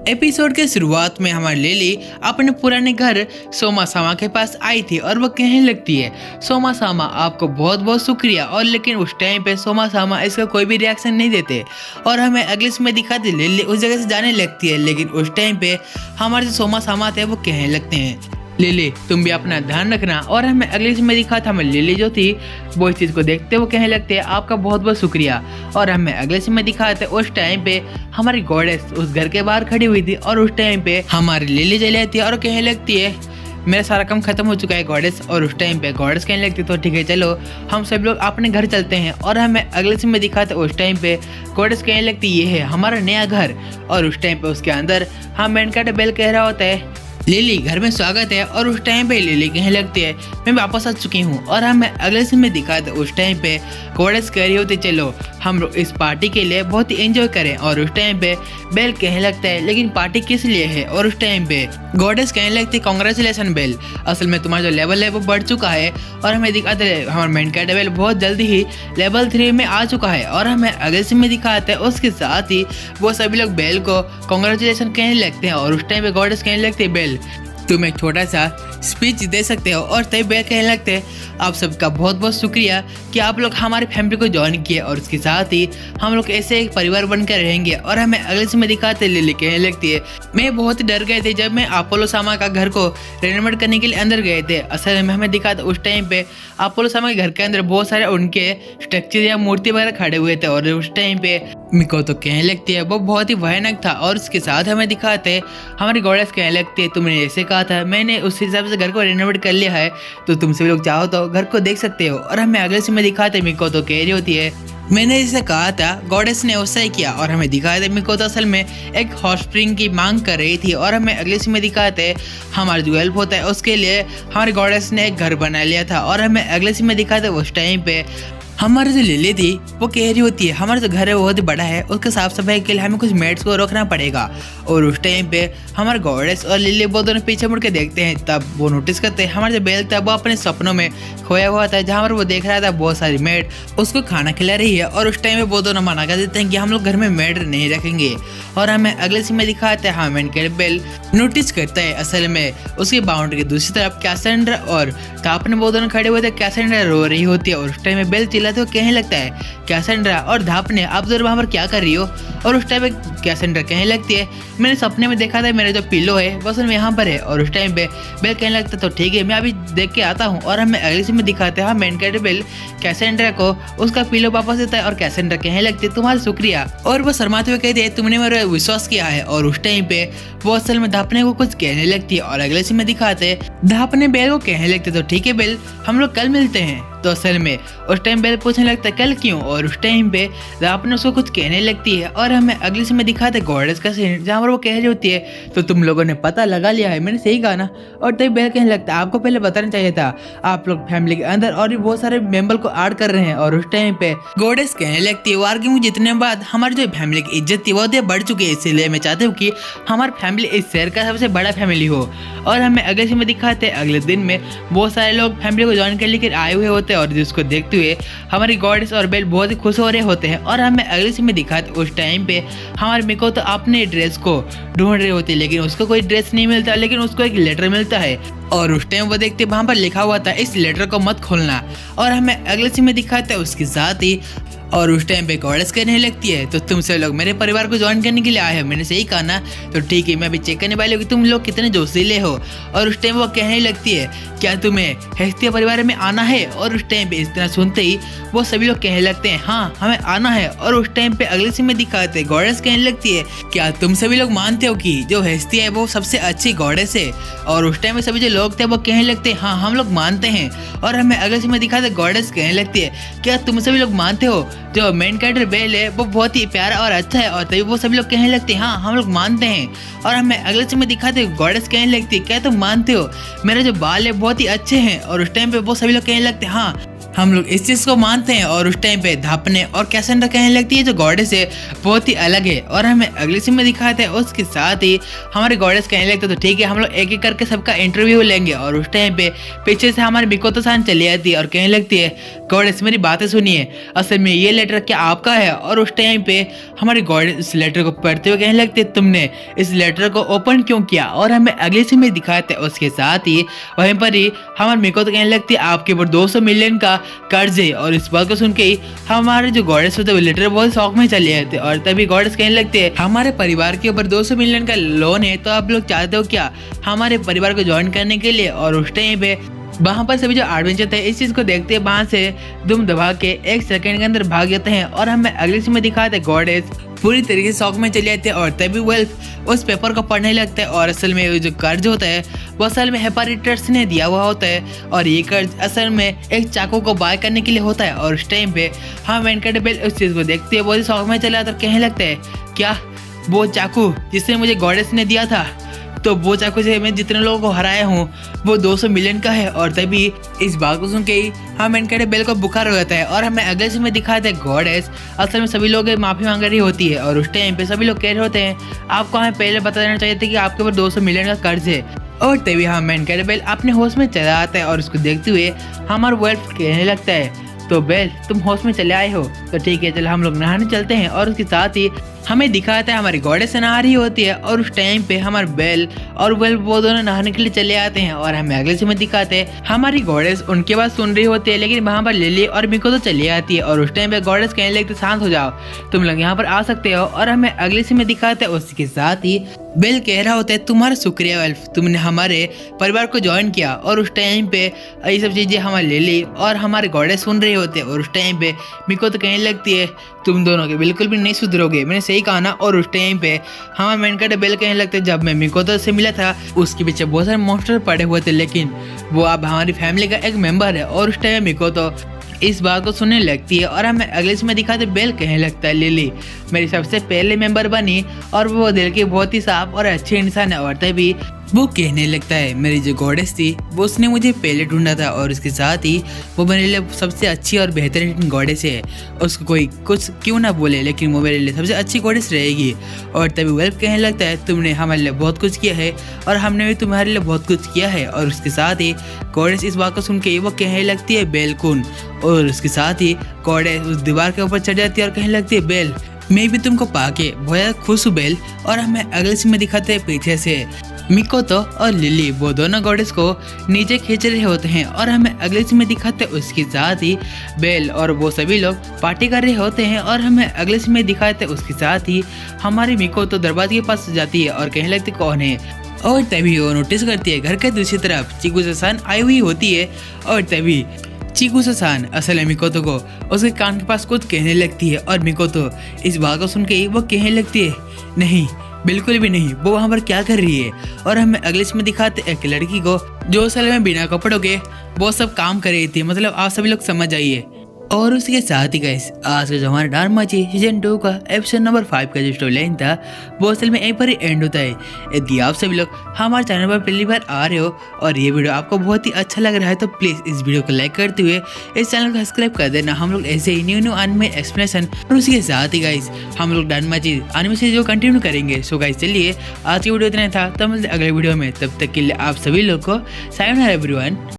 Episode के शुरुआत में हमारी लिली अपने पुराने घर सोमा सामा के पास आई थी और वो कहने लगती है, सोमा सामा आपको बहुत बहुत शुक्रिया। और लेकिन उस टाइम पे सोमा सामा इसका कोई भी रिएक्शन नहीं देते और हमें अगले इसमें दिखाते लिली उस जगह से जाने लगती है। लेकिन उस टाइम पे हमारे जो सोमा सामा थे वो कहने लगते हैं, लिली तुम भी अपना ध्यान रखना। और हमें अगले में दिखा था, हमें लिली जो थी वो इस चीज़ को देखते वो कहने लगते हैं, आपका बहुत बहुत शुक्रिया। और हमें अगले में दिखाते उस टाइम पे हमारी गॉडेस उस घर के बाहर खड़ी हुई थी और उस टाइम पे हमारी लिली चली आती है और कहने लगती है, मेरा सारा काम खत्म हो चुका है गॉडेस। और उस टाइम पे गॉडेस कहने लगती तो ठीक है चलो हम सब लोग अपने घर चलते हैं। और हमें अगले में दिखाते उस टाइम पे गॉडेस कहने लगती ये है हमारा नया घर। और उस टाइम पे उसके अंदर हम मेनकाट बेल कह रहा होता है, लिली घर में स्वागत है। और उस टाइम पे लिली कहने लगती है, मैं वापस आ चुकी हूँ। और हमें अगले सीन में दिखाते उस टाइम पे गॉडेस कह रही होती चलो हम लोग इस पार्टी के लिए बहुत ही एंजॉय करें। और उस टाइम पे बेल कहने लगता है, लेकिन पार्टी किस लिए है। और उस टाइम पे गॉडेस कहने लगती कांग्रेचुलेसन बेल, असल में तुम्हारा जो लेवल है वो बढ़ चुका है। और हमें दिखाते हैं हमारा मेनकाट बेल बहुत जल्दी ही लेवल 3 में आ चुका है। और हमें अगले सीन में दिखाते हैं उसके साथ ही वो सभी लोग बेल को कांग्रेचुलेसन कहने लगते हैं। और उस टाइम पे गॉडेस कहने लगती है, बेल तुम एक छोटा सा स्पीच दे सकते हो। और तभी बेल कहने लगते हैं, आप सबका बहुत बहुत शुक्रिया कि आप लोग हमारी फैमिली को ज्वाइन किए और उसके साथ ही हम लोग ऐसे एक परिवार बनकर रहेंगे। और हमें अगले से में दिखाते लिली कहने लगती है, मैं बहुत डर गए थे जब मैं अपोलो सामा का घर को रेनोवेट करने के लिए अंदर गए थे। असल में हमें दिखाते उस टाइम पे अपोलो सामा के घर के अंदर बहुत सारे उनके स्ट्रक्चर या मूर्ति वगैरह खड़े हुए थे। और उस टाइम पे मिको तो कहने लगती है वो बहुत ही भयानक था। और उसके साथ हमें दिखाते हमारी गॉडेस कहने लगती है, तुमने ऐसे कहा था मैंने उस हिसाब से घर को रेनोवेट कर लिया है, तो तुम सभी लोग चाहो तो घर को देख सकते हो। और हमें अगले में दिखाते मिको तो कह रही होती है, मैंने जैसे कहा था गॉडेस ने वैसा ही किया। और हमें दिखाते मिको तो असल में एक हॉट स्प्रिंग की मांग कर रही थी। और हमें अगले में दिखाते हमारा जो हेल्प होता है उसके लिए हमारी गॉडेस ने एक घर बना लिया था। और हमें अगले में दिखाते उस टाइम पे हमारी जो लिली थी वो कह रही होती है, हमारा जो घर है बहुत ही बड़ा है, उसके साफ सफाई के लिए हमें कुछ मेड्स को रखना पड़ेगा। और उस टाइम पे हमारे गॉडेस और लिली वो दोनों पीछे मुड़ के देखते हैं, तब वो नोटिस करते हैं हमारा जो बेल था वो अपने सपनों में खोया हुआ था, जहाँ पर वो देख रहा था बहुत सारी मेड उसको खाना खिला रही है। और उस टाइम पे वो दोनों मना कर देते हैं कि हम लोग घर में मेड नहीं रखेंगे। और हमें अगले सीन में दिखाते हैं हाँ मेनकाट बेल नोटिस करता है असल में उसकी बाउंड्री की दूसरी तरफ कैसेंड्रा और धापने वो दोनों खड़े हुए थे। कैसेंड्रा रो रही होती है और उस टाइम में बेल चिल्लाते हुए कहने लगता है, कैसेंड्रा और धापने आप दोनों वहाँ पर क्या कर रही हो। और उस टाइम पे कैसेंड्रा कहने लगती है, मैंने सपने में देखा था मेरा जो पिलो है बस उनमें यहाँ पर है। और उस टाइम पे बेल कहने लगता तो ठीक है मैं अभी देख के आता हूँ। और हमें अगले सीन में दिखाते हैं हाँ मेनकाट बेल कैसेंड्रा को उसका पिलो वापस देता है। और कैसेंड्रा कहने लगती है तुम्हारा शुक्रिया। और वो शर्माते हुए कहते हैं, तुमने मेरा विश्वास किया है। और उस टाइम पे वो असल में धापने को कुछ कहने लगती है। और अगले सीन में दिखाते धापने बेल को कहने लगते तो ठीक है बेल हम लोग कल मिलते हैं। तो असल में उस टाइम बेल पूछने लगता है कल क्यों। और उस टाइम पे धापने उसको कुछ कहने लगती है। और हमें अगले सीन में दिखाते गॉडेस का सीन जहाँ पर वो कह रही होती है, तो तुम लोगों ने पता लगा लिया है, मैंने सही कहा ना। और तभी बेल कहने लगता है आपको पहले बताना चाहिए था, आप लोग फैमिली के अंदर और भी बहुत सारे मेंबर को ऐड कर रहे हैं। और उस टाइम पे गॉडेस कहने लगती है, आर्ग्यू जितने बाद हमारी जो फैमिली की इज्जत थी वो बढ़ चुकी है, इसीलिए मैं चाहती हूँ कि हमारी फैमिली इस शहर का सबसे बड़ा फैमिली हो। और हमें अगले सीन में दिखाते अगले दिन में बहुत सारे लोग फैमिली को ज्वाइन कर लेकर आए हुए होते हैं। और जिसको देखते हुए हमारी गॉडेस और बेल बहुत ही खुश हो रहे होते हैं। और हमें अगले सीन में दिखाते उस टाइम पे हमारे मिको तो अपने ड्रेस को ढूंढ रही होती है, लेकिन उसको कोई ड्रेस नहीं मिलता, लेकिन उसको एक लेटर मिलता है। और उस टाइम वो देखते वहां पर लिखा हुआ था इस लेटर को मत खोलना। और हमें अगले सीन में दिखाते हैं उसके साथ ही और उस टाइम पे गॉडेस कहने लगती है, तो तुम सब लोग मेरे परिवार को ज्वाइन करने के लिए आए हो, मैंने सही कहा ना। तो ठीक है मैं अभी चेक करने वाली हूँ कि तुम लोग कितने जोशीले हो। और उस टाइम वो कहने लगती है, क्या तुम्हें हेस्तिया परिवार में आना है। और उस टाइम पे इतना सुनते ही वो सभी लोग कहने लगते हैं हाँ हमें आना है। और उस टाइम पे अगले सीन में दिखाते गॉडेस कहने लगती है, क्या तुम सभी लोग मानते हो कि जो हेस्तिया है वो सबसे अच्छी गॉडेस है। और उस टाइम में सभी जो लोग थे वो कहने लगते हैं हाँ हम लोग मानते हैं। और हमें अगले सीन में दिखाते गॉडेस कहने लगती है, क्या तुम सभी लोग मानते हो जो मेन कैरेक्टर बेल है वो बहुत ही प्यारा और अच्छा है। और तभी वो सभी लोग कहने लगते हैं हाँ हम लोग मानते हैं। और हमें अगले सीन में दिखाते गॉडेस कहने लगती है, क्या तुम मानते हो मेरे जो बाल है बहुत ही अच्छे हैं। और उस टाइम पे वो सभी लोग कहने लगते हैं हाँ हम लोग इस चीज को मानते हैं और उस टाइम पे धापने और कैसेंड्रा कहने लगती है जो गॉडेस है बहुत ही अलग है और हमें अगली सीन में दिखाते हैं। उसके साथ ही हमारे गॉडेस कहने लगते तो ठीक है हम लोग एक एक करके सबका इंटरव्यू लेंगे और उस टाइम पे पीछे से हमारी मिकोतो सान चली आती है और कहने लगती है गॉडेस मेरी बातें सुनिए, असल में ये लेटर क्या आपका है। और उस टाइम पे हमारी गॉडेस इस लेटर को पढ़ते हुए कहने लगती है तुमने इस लेटर को ओपन क्यों किया। और हमें अगली सीन में दिखाते हैं। उसके साथ ही वहीं पर ही हमारी मिकोतो कहने लगती है आपके ऊपर 200 मिलियन का कर्ज है। और इस बात को सुन के ही हमारे जो गॉडेस होते हैं लिटरली बहुत शौक में चले जाते हैं और तभी गॉडेस कहने लगते हैं हमारे परिवार के ऊपर 200 मिलियन का लोन है, तो आप लोग चाहते हो क्या हमारे परिवार को ज्वाइन करने के लिए। और उस टाइम पे वहाँ पर सभी जो एडवेंचर थे इस चीज को देखते हैं वहाँ से दुम दबा के 1 सेकंड के अंदर भाग जाते हैं। और हमें अगले सीन में दिखाते हैं गॉडेस पूरी तरीके से शौक में चले जाते हैं और तभी वेल्फ उस पेपर को पढ़ने लगते हैं। और असल में जो कर्ज होता है वो असल में हेपारिटस ने दिया हुआ होता है और ये कर्ज असल में एक चाकू को बाय करने के लिए होता है। और उस टाइम पे हम इनक्रेडिबल उस चीज को देखते हैं वो शौक में चला तो कहने लगते हैं क्या वो चाकू जिसने मुझे गॉडेस ने दिया था, तो वो चाकू से मैं जितने लोगों को हराया हूँ वो 200 मिलियन का है। और तभी इस बात को सुन के ही हम इनक्रेडिबल को बुखार हो जाता है और हमें अगले सीन में दिखाते हैं गॉडेस असल में सभी लोग माफी मांग रही होती है। और उस टाइम पे सभी लोग कह रहे होते हैं आपको हमें पहले बता देना चाहिए था कि आपके ऊपर 200 मिलियन का कर्ज है। और तभी हम इनक्रेडिबल अपने होश में चला आता है और उसको देखते हुए हमारा वेल्फ कहने लगता है तो बेल तुम होश में चले आए हो तो ठीक है चलो हम लोग नहाने चलते हैं। और उसके साथ ही हमें दिखाता है हमारी गॉडेस नहा रही होती है और उस टाइम पे हमारे बेल और वेल वो दोनों नहाने के लिए चले आते हैं। और हमें अगले समय दिखाते हैं हमारी गॉडेस उनके बात सुन रही होती है लेकिन वहाँ पर लिली और मिकोतो चली आती है। और उस टाइम पे गॉडेस कहने लगती शांत हो जाओ तुम लोग यहाँ पर आ सकते हो। और हमें अगले समय दिखाते हैं उसके साथ ही बेल कह रहा होता है तुम्हारा शुक्रिया वेल्फ तुमने हमारे परिवार को ज्वाइन किया। और उस टाइम पे ये सब चीजें हमारी लिली और हमारे गॉडेस सुन रहे होते हैं। और उस टाइम पे मिकोतो कहने लगती है तुम दोनों के बिल्कुल भी नहीं सुधरोगे, मैंने सही कहा ना। और उस टाइम पे हमारे मेनकाटे बेल कहने लगते जब मैं मिकोतो से मिला था उसके पीछे बहुत सारे मॉन्स्टर पड़े हुए थे लेकिन वो अब हमारी फैमिली का एक मेंबर है। और उस टाइम मिकोतो इस बात को सुनने लगती है और हमें अगले समय दिखाते बेल कहने लगता है लिली मेरी सबसे पहले मेंबर बनी और वो दिल की बहुत ही साफ और अच्छी इंसान है। और तभी वो कहने लगता है मेरी जो गॉडेस थी वो उसने मुझे पहले ढूंढा था और उसके साथ ही वो मेरे लिए सबसे अच्छी और बेहतरीन गॉडेस है। उसको कोई कुछ क्यों ना बोले लेकिन वो मेरे लिए सबसे अच्छी गॉडेस रहेगी। और तभी वेल्फ कहने लगता है तुमने हमारे लिए बहुत कुछ किया है और हमने भी तुम्हारे लिए बहुत कुछ किया है। और उसके साथ ही गॉडेस इस बात को सुन के वो कहने लगती है बेलकुन। और उसके साथ ही गॉडेस उस दीवार के ऊपर चढ़ जाती है और कहने लगती है बेल मैं भी तुमको पाके बहुत ज़्यादा खुश हूँ बेल। और हमें अगले सीन में दिखाते हैं पीछे से मिकोतो और लिली वो दोनों गॉडेस को नीचे खींच रहे होते हैं। और हमें अगले सीन में दिखाते हैं उसके साथ ही बेल और वो सभी लोग पार्टी कर रहे होते हैं। और हमें अगले सीन में दिखाते हैं उसके साथ ही हमारी मिकोतो दरवाजे के पास जाती है और कहने लगती कौन है। और तभी वो नोटिस करती है घर के दूसरी तरफ चिकुसा-सान आई हुई होती है। और तभी चिकुसा-सान असल मिकोतो को उसके कान के पास कुछ कहने लगती है और मिकोतो इस बात को सुन के वो कहने लगती है नहीं बिल्कुल भी नहीं वो वहाँ पर क्या कर रही है। और हमें अगले में दिखाते एक लड़की को जो असल में बिना कपड़ों के वो सब काम कर रही थी, मतलब आप सभी लोग समझ आइए। और उसके साथ ही गाइस आज का जो हमारा डार्माची सीजन 2 का एपिसोड नंबर 5 का जो स्टोरी लाइन था वो असल में यहीं पर ही एंड होता है। यदि आप सभी लोग हमारे चैनल पर पहली बार आ रहे हो और ये वीडियो आपको बहुत ही अच्छा लग रहा है तो प्लीज़ इस वीडियो को लाइक करते हुए इस चैनल को सब्सक्राइब कर देना। हम लोग ऐसे ही न्यू एनिमे एक्सप्लेनेशन और उसके साथ ही गाइस हम लोग डार्माची एनिमे से जो कंटिन्यू करेंगे। सो गाइस चलिए आज की वीडियो इतना था, तो मिलते अगले वीडियो में, तब तक के लिए आप सभी लोग को सायोनारा एवरीवन।